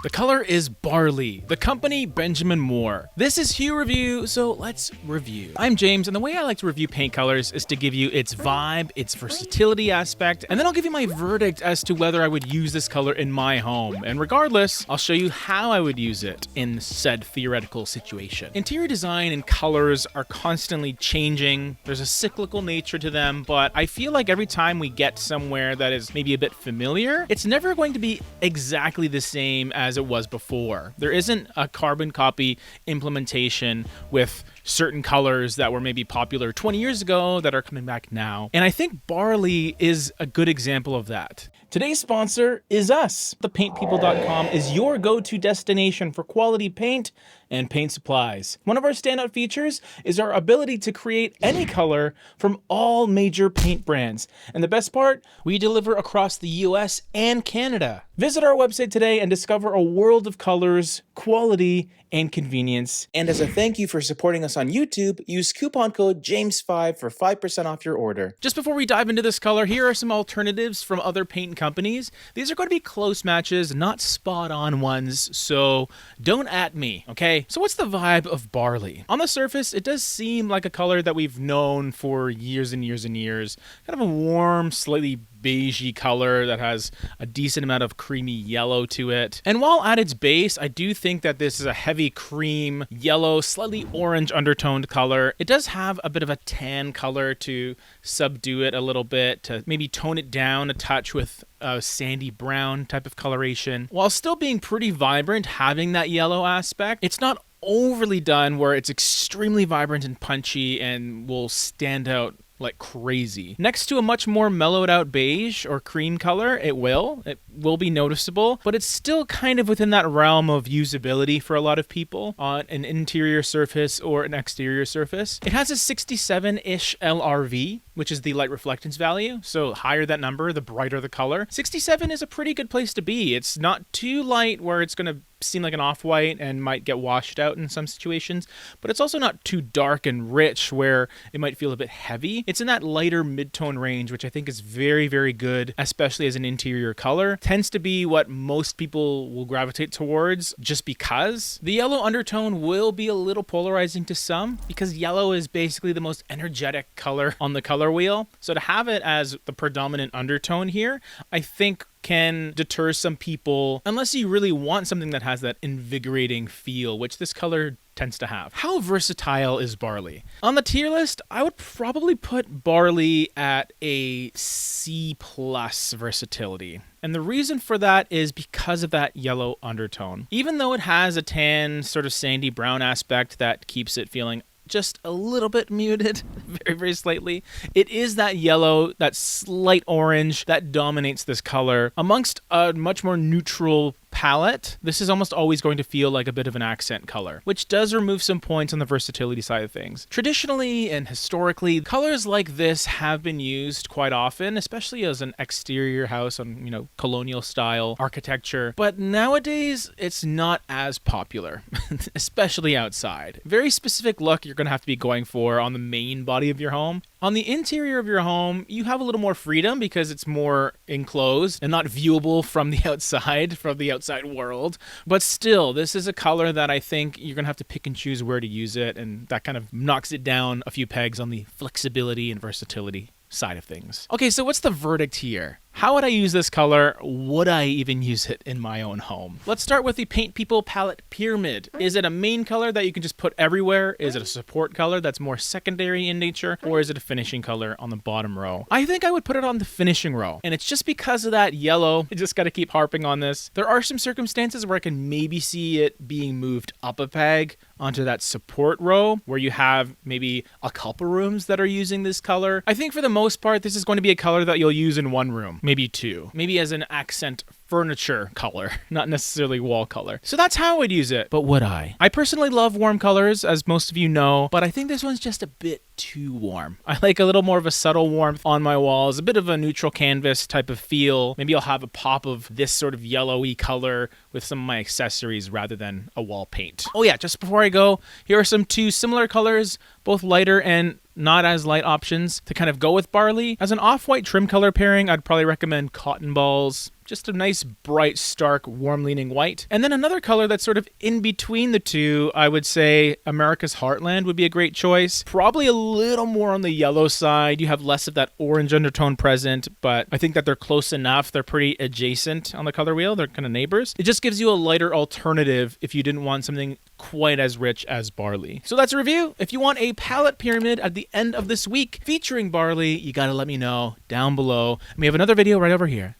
The color is Barley, the company Benjamin Moore. This is Hue Review, so let's review. I'm James, and the way I like to review paint colors is to give you its vibe, its versatility aspect, and then I'll give you my verdict as to whether I would use this color in my home. And regardless, I'll show you how I would use it in said theoretical situation. Interior design and colors are constantly changing. There's a cyclical nature to them, but I feel like every time we get somewhere that is maybe a bit familiar, it's never going to be exactly the same as it was before. There isn't a carbon copy implementation with certain colors that were maybe popular 20 years ago that are coming back now. And I think Barley is a good example of that. Today's sponsor is us. ThePaintPeople.com is your go-to destination for quality paint and paint supplies. One of our standout features is our ability to create any color from all major paint brands. And the best part, we deliver across the US and Canada. Visit our website today and discover a world of colors, quality, and convenience. And as a thank you for supporting us on YouTube, use coupon code JAMES5 for 5% off your order. Just before we dive into this color, here are some alternatives from other paint companies. These are going to be close matches, not spot on ones, so don't at me, okay? So what's the vibe of Barley? On the surface, it does seem like a color that we've known for years and years and years. Kind of a warm, slightly beigey color that has a decent amount of creamy yellow to it. And while at its base, I do think that this is a heavy cream, yellow, slightly orange undertoned color. It does have a bit of a tan color to subdue it a little bit, to maybe tone it down a touch with a sandy brown type of coloration. While still being pretty vibrant, having that yellow aspect, it's not overly done where it's extremely vibrant and punchy and will stand out like crazy. Next to a much more mellowed out beige or cream color, it will be noticeable, but it's still kind of within that realm of usability for a lot of people on an interior surface or an exterior surface. It has a 67-ish LRV, which is the light reflectance value. So higher that number, the brighter the color. 67 is a pretty good place to be. It's not too light where it's going to seem like an off-white and might get washed out in some situations, but it's also not too dark and rich where it might feel a bit heavy. It's in that lighter mid-tone range, which I think is very, very good, especially as an interior color. Tends to be what most people will gravitate towards just because. The yellow undertone will be a little polarizing to some because yellow is basically the most energetic color on the color wheel. So to have it as the predominant undertone here, I think can deter some people unless you really want something that has that invigorating feel, which this color tends to have. How versatile is Barley? On the tier list, I would probably put Barley at a C+ versatility. And the reason for that is because of that yellow undertone. Even though it has a tan, sort of sandy brown aspect that keeps it feeling just a little bit muted, very, very slightly. It is that yellow, that slight orange that dominates this color. Amongst a much more neutral palette, this is almost always going to feel like a bit of an accent color, which does remove some points on the versatility side of things. Traditionally and historically, colors like this have been used quite often, especially as an exterior house on, colonial style architecture. But nowadays, it's not as popular, especially outside. Very specific look you're going to have to be going for on the main body of your home. On the interior of your home, you have a little more freedom because it's more enclosed and not viewable from the outside world. But still, this is a color that I think you're going to have to pick and choose where to use it, and that kind of knocks it down a few pegs on the flexibility and versatility side of things. Okay, so what's the verdict here? How would I use this color? Would I even use it in my own home? Let's start with the Paint People palette pyramid. Is it a main color that you can just put everywhere? Is it a support color that's more secondary in nature? Or is it a finishing color on the bottom row? I think I would put it on the finishing row. And it's just because of that yellow. I just got to keep harping on this. There are some circumstances where I can maybe see it being moved up a peg onto that support row where you have maybe a couple rooms that are using this color. I think for the most part, this is going to be a color that you'll use in one room, maybe two, maybe as an accent furniture color, not necessarily wall color. So that's how I would use it. But would I? I personally love warm colors, as most of you know, but I think this one's just a bit too warm. I like a little more of a subtle warmth on my walls, a bit of a neutral canvas type of feel. Maybe I'll have a pop of this sort of yellowy color with some of my accessories rather than a wall paint. Oh yeah, just before I go, here are some two similar colors, both lighter and not as light options to kind of go with Barley. As an off-white trim color pairing, I'd probably recommend Cotton Balls just a nice, bright, stark, warm-leaning white. And then another color that's sort of in between the two, I would say America's Heartland would be a great choice. Probably a little more on the yellow side. You have less of that orange undertone present, but I think that they're close enough. They're pretty adjacent on the color wheel. They're kind of neighbors. It just gives you a lighter alternative if you didn't want something quite as rich as Barley. So that's a review. If you want a palette pyramid at the end of this week featuring Barley, you gotta let me know down below. And we have another video right over here.